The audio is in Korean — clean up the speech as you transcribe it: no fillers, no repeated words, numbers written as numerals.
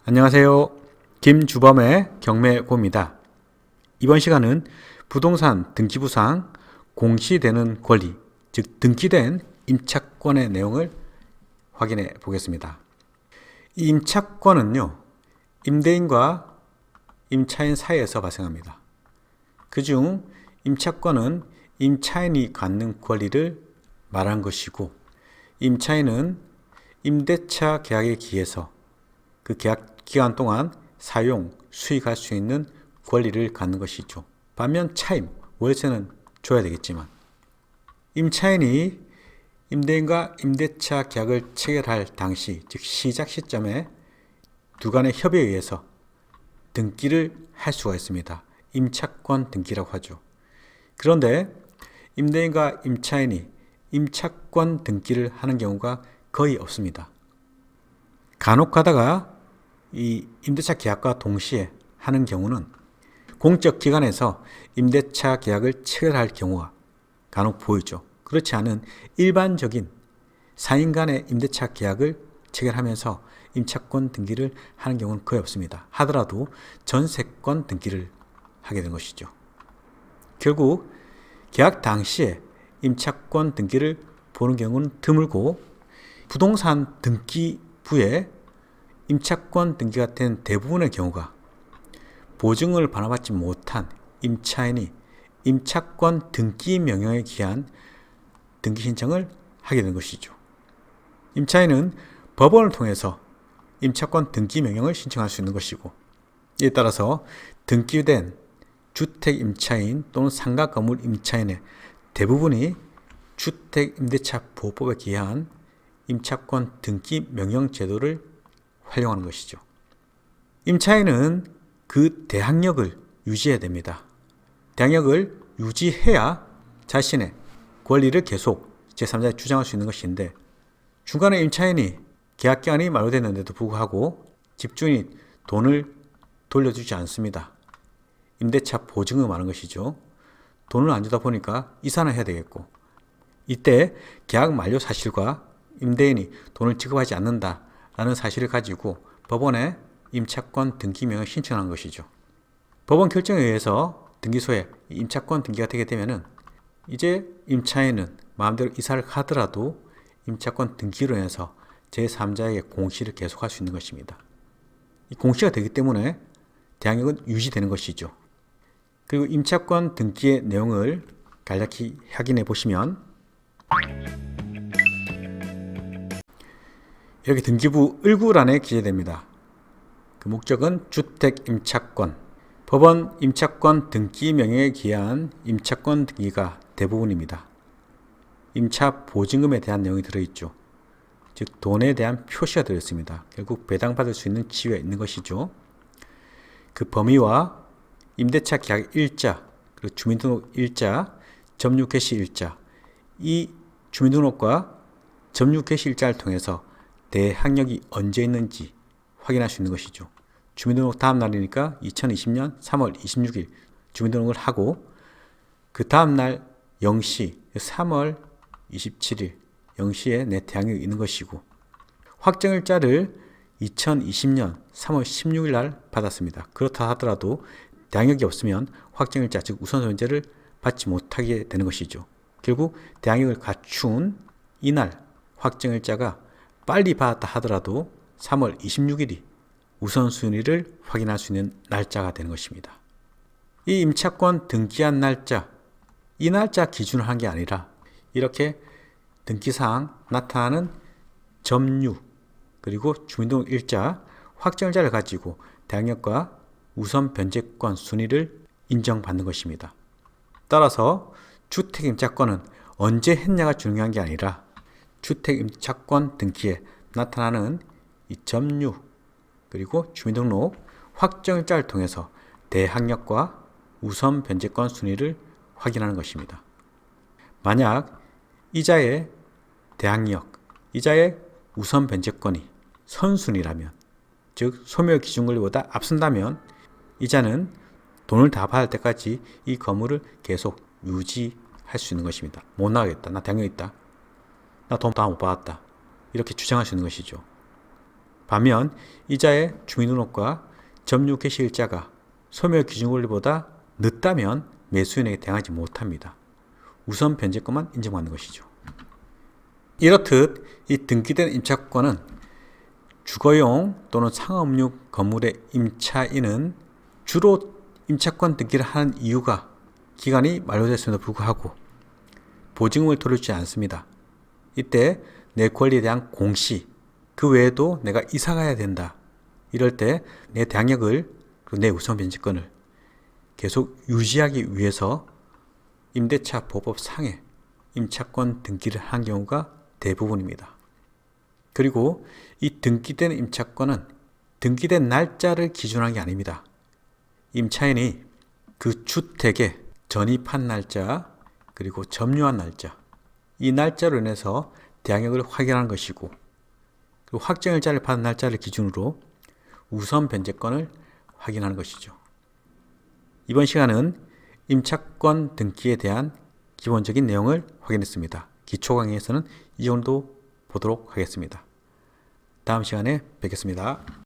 안녕하세요. 김주범의 경매고입니다. 이번 시간은 부동산 등기부상 공시되는 권리, 즉 등기된 임차권의 내용을 확인해 보겠습니다. 이 임차권은요, 임대인과 임차인 사이에서 발생합니다. 그중 임차권은 임차인이 갖는 권리를 말한 것이고, 임차인은 임대차 계약에 기해서 그 계약 기간 동안 사용, 수익할 수 있는 권리를 갖는 것이죠. 반면 차임, 월세는 줘야 되겠지만 임차인이 임대인과 임대차 계약을 체결할 당시, 즉 시작 시점에 두 간의 협의에 의해서 등기를 할 수가 있습니다. 임차권 등기라고 하죠. 그런데 임대인과 임차인이 임차권 등기를 하는 경우가 거의 없습니다. 간혹 가다가 이 임대차 계약과 동시에 하는 경우는 공적 기관에서 임대차 계약을 체결할 경우가 간혹 보이죠. 그렇지 않은 일반적인 사인 간의 임대차 계약을 체결하면서 임차권 등기를 하는 경우는 거의 없습니다. 하더라도 전세권 등기를 하게 된 것이죠. 결국 계약 당시에 임차권 등기를 보는 경우는 드물고, 부동산 등기부에 임차권 등기가 된 대부분의 경우가 보증을 반환받지 못한 임차인이 임차권 등기 명령에 기한 등기 신청을 하게 된 것이죠. 임차인은 법원을 통해서 임차권 등기 명령을 신청할 수 있는 것이고, 이에 따라서 등기된 주택 임차인 또는 상가 건물 임차인의 대부분이 주택임대차보호법에 기한 임차권 등기 명령 제도를 활용하는 것이죠. 임차인은 그 대항력을 유지해야 됩니다. 대항력을 유지해야 자신의 권리를 계속 제3자에 주장할 수 있는 것인데, 중간에 임차인이 계약기간이 만료됐는데도 불구하고 집주인이 돈을 돌려주지 않습니다. 임대차 보증금 많은 것이죠. 돈을 안 주다 보니까 이사는 해야 되겠고, 이때 계약 만료 사실과 임대인이 돈을 지급하지 않는다라는 사실을 가지고 법원에 임차권 등기명을 신청한 것이죠. 법원 결정에 의해서 등기소에 임차권 등기가 되게 되면은 이제 임차인은 마음대로 이사를 가더라도 임차권 등기로 인해서 제3자에게 공시를 계속할 수 있는 것입니다. 이 공시가 되기 때문에 대항력은 유지되는 것이죠. 그리고 임차권 등기의 내용을 간략히 확인해 보시면, 이렇게 등기부 1구란에 기재됩니다. 그 목적은 주택 임차권, 법원 임차권 등기 명령에 기한 임차권 등기가 대부분입니다. 임차 보증금에 대한 내용이 들어있죠. 즉 돈에 대한 표시가 들어있습니다. 결국 배당받을 수 있는 지위가 있는 것이죠. 그 범위와 임대차 계약 일자, 그리고 주민등록 일자, 점유 개시 일자, 이 주민등록과 점유 개시 일자를 통해서 대항력이 언제 있는지 확인할 수 있는 것이죠. 주민등록 다음 날이니까 2020년 3월 26일 주민등록을 하고, 그 다음 날 0시 3월 27일 0시에 내 대항력이 있는 것이고, 확정일자를 2020년 3월 16일 날 받았습니다. 그렇다 하더라도 대항력이 없으면 확정일자, 즉 우선소유자를 받지 못하게 되는 것이죠. 결국 대항력을 갖춘 이날 확정일자가 빨리 받았다 하더라도 3월 26일이 우선순위를 확인할 수 있는 날짜가 되는 것입니다. 이 임차권 등기한 날짜, 이 날짜 기준으로 한 게 아니라 이렇게 등기사항 나타나는 점유, 그리고 주민등록 일자, 확정일자를 가지고 대항력과 우선 변제권 순위를 인정받는 것입니다. 따라서 주택임차권은 언제 했냐가 중요한 게 아니라 주택임차권 등기에 나타나는 이 점유, 그리고 주민등록, 확정일자를 통해서 대항력과 우선 변제권 순위를 확인하는 것입니다. 만약 이자의 대항력, 이자의 우선 변제권이 선순위라면, 즉 소멸 기준권리보다 앞선다면 이자는 돈을 다 받을 때까지 이 건물을 계속 유지할 수 있는 것입니다. 못 나가겠다, 나 대항력 있다, 나 돈 다 못 받았다, 이렇게 주장할 수 있는 것이죠. 반면 이자의 주민등록과 점유 개시일자가 소멸 기준권리보다 늦다면 매수인에게 대항하지 못합니다. 우선 변제권만 인정받는 것이죠. 이렇듯 이 등기된 임차권은 주거용 또는 상업용 건물의 임차인은 주로 임차권 등기를 하는 이유가 기간이 만료됐음에도 불구하고 보증금을 돌려주지 않습니다. 이때 내 권리에 대한 공시, 그 외에도 내가 이사 가야 된다. 이럴 때 내 대항력을, 그리고 내 우선 변제권을 계속 유지하기 위해서 임대차 보호법 상에 임차권 등기를 한 경우가 대부분입니다. 그리고 이 등기된 임차권은 등기된 날짜를 기준한 게 아닙니다. 임차인이 그 주택에 전입한 날짜, 그리고 점유한 날짜, 이 날짜로 인해서 대항력을 확인하는 것이고, 그리고 확정일자를 받은 날짜를 기준으로 우선 변제권을 확인하는 것이죠. 이번 시간은 임차권 등기에 대한 기본적인 내용을 확인했습니다. 기초 강의에서는 이 정도 보도록 하겠습니다. 다음 시간에 뵙겠습니다.